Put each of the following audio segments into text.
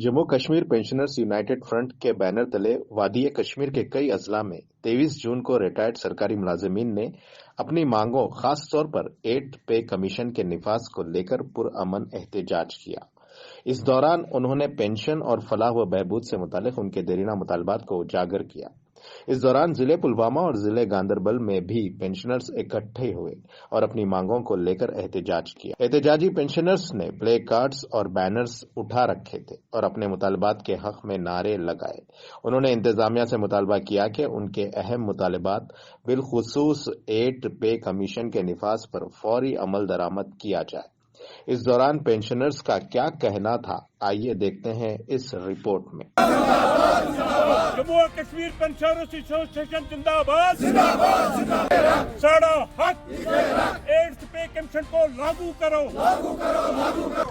Jammu Kashmir pensioners United front के banner तले वादी कश्मीर के कई अजला में 23 जून को रिटायर्ड सरकारी मुलाजिमीन ने अपनी मांगों खास तौर पर 8 पे कमीशन के निफाज को लेकर पुरअमन एहतजाज किया। इस दौरान उन्होंने पेंशन और फलाह व बहबूद से मुतालिक उनके देरीना मुतालबात को उजागर किया। इस दौरान जिले पुलवामा और जिले गांदरबल में भी पेंशनर्स इकट्ठे हुए और अपनी मांगों को लेकर एहतजाज किया। एहतजाजी पेंशनर्स ने प्ले कार्ड्स और बैनर्स उठा रखे थे और अपने मुतालबात के हक में नारे लगाए। उन्होंने इंतजामिया से मुतालबा किया कि उनके अहम मुतालबात बिलखुसूस 8 पे कमीशन के निफाज पर फौरी अमल दरामद किया जाए। इस दौरान पेंशनर्स का क्या कहना था, आइए देखते हैं इस रिपोर्ट में। जम्मू कश्मीर पेंशनर्स एसोसिएशन जिंदाबाद, साड़ा हक, 8 पे कमीशन को लागू करो,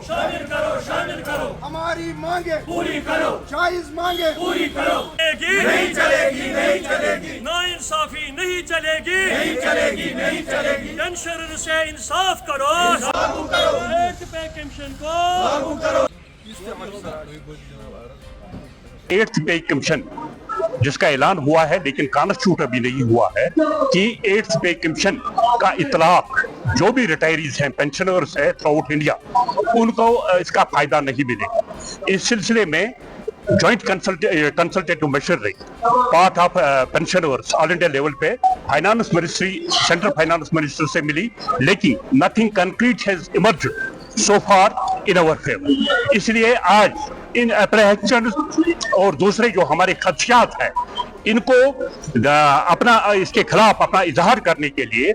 शामिल करो, शामिल करो, हमारी मांगे पूरी करो, जायज मांगे पूरी करो। नहीं चलेगी, नहीं चलेगी, नाइंसाफी नहीं चलेगी, नहीं चलेगी, नहीं चलेगी। पेंशनर से इंसाफ करो, लागू करो, 8 पे कमीशन को लागू करो। 8th पे कमीशन जिसका ऐलान हुआ है लेकिन कॉन्स्टिट्यूट अभी नहीं हुआ है कि 8th पे कमीशन का इतलाक जो भी रिटायरीज हैं, पेंशनर्स हैं थ्रू आउट इंडिया, उनको इसका फायदा नहीं मिलेगा। इस सिलसिले में जॉइंट कंसल्टेटिव मशवरे part of pensioners all India level पे finance ministry, central finance minister से मिली, लेकिन nothing concrete has emerged so far in our favor। इसलिए आज इन अप्रहेंशन और दूसरे जो हमारे खदशात हैं, इनको अपना इसके खिलाफ अपना इजहार करने के लिए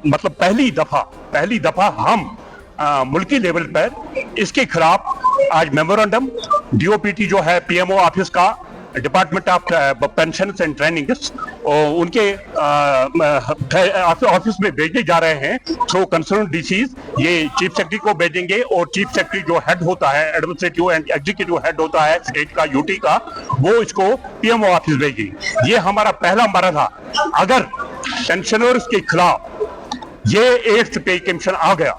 मतलब पहली दफा हम मुल्की लेवल पर इसके खिलाफ आज मेमोरेंडम डीओपीटी जो है पीएमओ ऑफिस का, department of pension and training, उनके ऑफिस में भेजे जा रहे हैं थ्रू कंसर्न डीसीज। ये चीफ सेक्रेटरी को भेजेंगे और चीफ सेक्रेटरी जो हेड होता है, एडमिनिस्ट्रेटिव एंड एग्जीक्यूटिव हेड होता है स्टेट का, यूटी का, वो इसको पीएमओ ऑफिस भेजेंगे। ये हमारा पहला मरहला। अगर पेंशनर्स के खिलाफ ये 8th पे कमीशन आ गया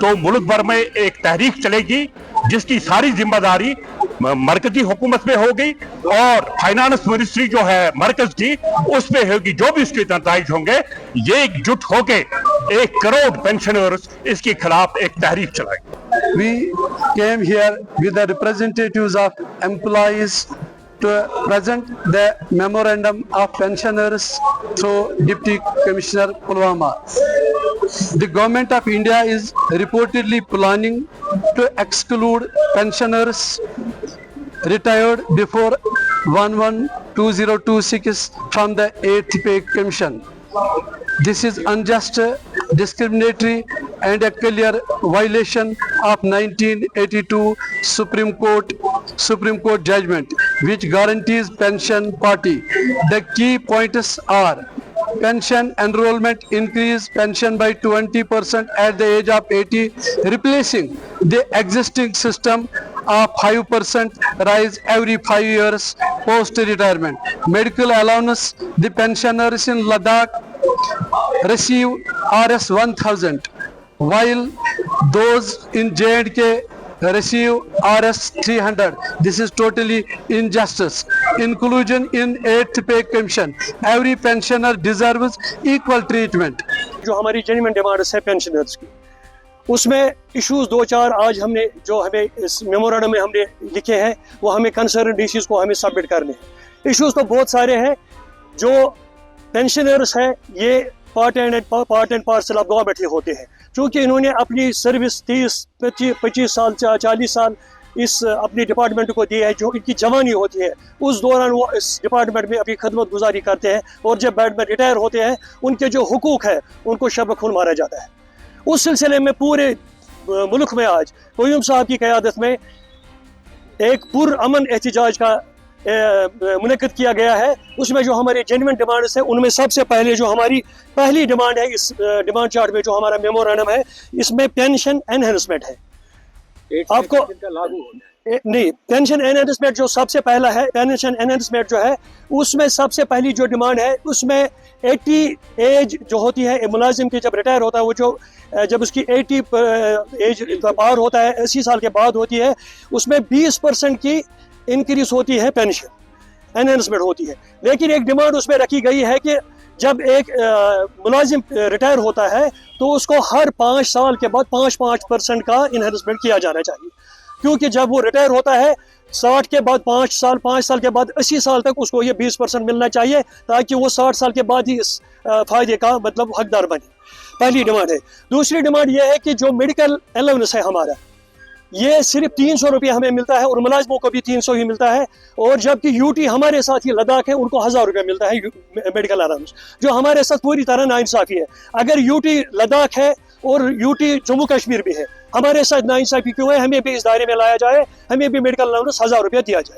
तो मुल्क भर में एक तहरीक चलेगी जिसकी सारी जिम्मेदारी मरकजी हुकूमत में होगी और फाइनेंस मिनिस्ट्री जो है मरकज की, उस पे होगी। जो भी इसके नताइज होंगे, ये एकजुट होके 1 करोड़ पेंशनर्स इसके खिलाफ एक तहरीक चलाएंगे। We came here with the representatives of employees to present the memorandum of pensioners through Deputy Commissioner Pulwama. The government of India is reportedly planning to exclude pensioners retired before 11/2026 from the 8th pay commission. This is unjust, discriminatory and a clear violation of 1982 Supreme Court judgment which guarantees pension party. The key points are: pension enrollment increase pension by 20% at the age of 80, replacing the existing system of 5% rise every 5 years post retirement. Medical allowance: the pensioners in Ladakh receive Rs 1000 while those in J&K receive Rs 300. This is totally injustice. Inclusion in 8th pay commission: every pensioner deserves equal treatment. जो हमारी genuine demands है pensioners की, उसमें issues 2-4 आज हमने जो हमें इस मेमोरेंडम में हमने लिखे हैं, वो हमें कंसर्न डीसीज को हमें सबमिट करने हैं। इश्यूज तो बहुत सारे हैं। जो पेंशनर्स हैं ये part and parcel of government ही होते हैं। चूँकि इन्होंने अपनी सर्विस 30-25 साल 40 साल इस अपनी डिपार्टमेंट को दी है, जो इनकी जवानी होती है उस दौरान वो इस डिपार्टमेंट में अपनी खदमत गुजारी करते हैं, और जब बाद में रिटायर होते हैं उनके जो हुकूक है उनको शब खून मारा जाता है। उस सिलसिले में पूरे मुल्क में आज क़य्यूम साहब की क़यादत में एक पुरअमन एहतजाज का मुनक़िद किया गया है। उसमें जो हमारे जेन्युइन डिमांड्स हैं, उनमें सबसे पहले जो हमारी पहली डिमांड है इस डिमांड चार्ट में जो हमारा मेमोरेंडम है, इसमें पेंशन एनहेंसमेंट है। आपको नहीं, पेंशन एनहेंसमेंट जो सबसे पहला है, पेंशन एनहेंसमेंट जो है उसमें सबसे पहली जो डिमांड है उसमें 80 एज जो होती है मुलाजिम की, जब रिटायर होता है वो जो जब उसकी 80 एज पार होता है, 80 साल के बाद होती है, उसमें 20% की इंक्रीज होती है, पेंशन एनहेंसमेंट होती है। लेकिन एक डिमांड उसमें रखी गई है कि जब एक मुलाजिम रिटायर होता है तो उसको हर 5 साल के बाद 5% का इनहेंसमेंट किया जाना चाहिए, क्योंकि जब वो रिटायर होता है 60 के बाद 5 साल के बाद 80 साल तक उसको ये 20% मिलना चाहिए, ताकि वो 60 साल के बाद ही इस फायदे का मतलब हकदार बने। पहली डिमांड है। दूसरी डिमांड ये है कि जो मेडिकल अलाउंस है हमारा, ये सिर्फ 300 रुपये हमें मिलता है और मुलाजमों को भी 300 ही मिलता है, और जबकि यूटी हमारे साथ ही लद्दाख है उनको 1000 रुपये मिलता है मेडिकल अलाउंस, जो हमारे साथ पूरी तरह नाइंसाफी है। अगर यूटी लद्दाख है और यूटी जम्मू कश्मीर भी है, हमारे साथ नाइंसाफी क्यों है? हमें भी इस दायरे में लाया जाए, हमें भी मेडिकल अलाउंस 1000 रुपये दिया जाए।